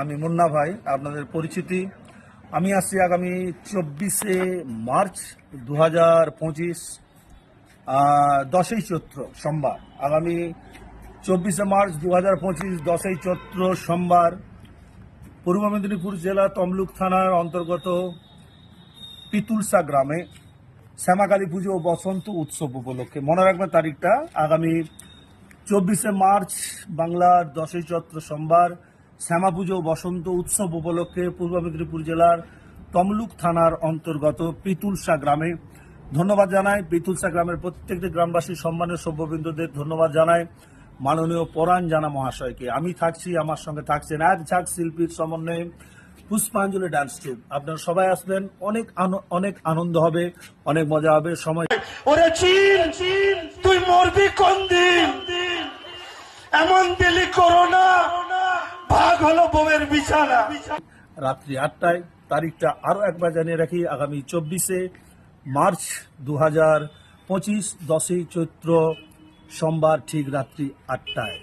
আমি মুন্না ভাই, আপনাদের পরিচিতি। আমি আসছি আগামী 24শে মার্চ 2025, 10ই চৈত্র সোমবার। আগামী 24শে মার্চ 2025, 10ই চৈত্র সোমবার, পূর্ব মেদিনীপুর জেলা তমলুক থানার অন্তর্গত পিতুলসা গ্রামে শ্যামাকালী পুজো ও বসন্ত উৎসব উপলক্ষে, মনে রাখবেন তারিখটা, আগামী 24শে মার্চ বাংলার 10ই চৈত্র সোমবার, শ্যামা পুজো ও বসন্ত উৎসব উপলক্ষে পূর্ব মেদিনীপুর জেলার তমলুক থানার অন্তর্গত পিতুলসা গ্রামে ধন্যবাদ জানাই। পিতুলসা গ্রামের প্রত্যেকটি গ্রামবাসী, সম্মানের সভ্যবৃন্দদের ধন্যবাদ জানাই। মাননীয় পরাণ জানা মহাশয়কে। আমি থাকছি, আমার সঙ্গে থাকছেন এক ঝাঁক শিল্পীর সমন্বয়ে পুষ্পাঞ্জলি ডান্স টিম। আপনারা সবাই আসবেন, অনেক আনন্দ হবে, অনেক মজা হবে। সময় ওরে চীন, তুই মরবি কোন দিন? এমন দিলি করোনা, ভাগ হলো বউয়ের বিছানা। রাত্রি 8টায়। তারিখটা আরও একবার জানিয়ে রাখি, আগামী 24শে মার্চ 2025, 10ই চৈত্র সোমবার, ঠিক রাত্রি 8টায়।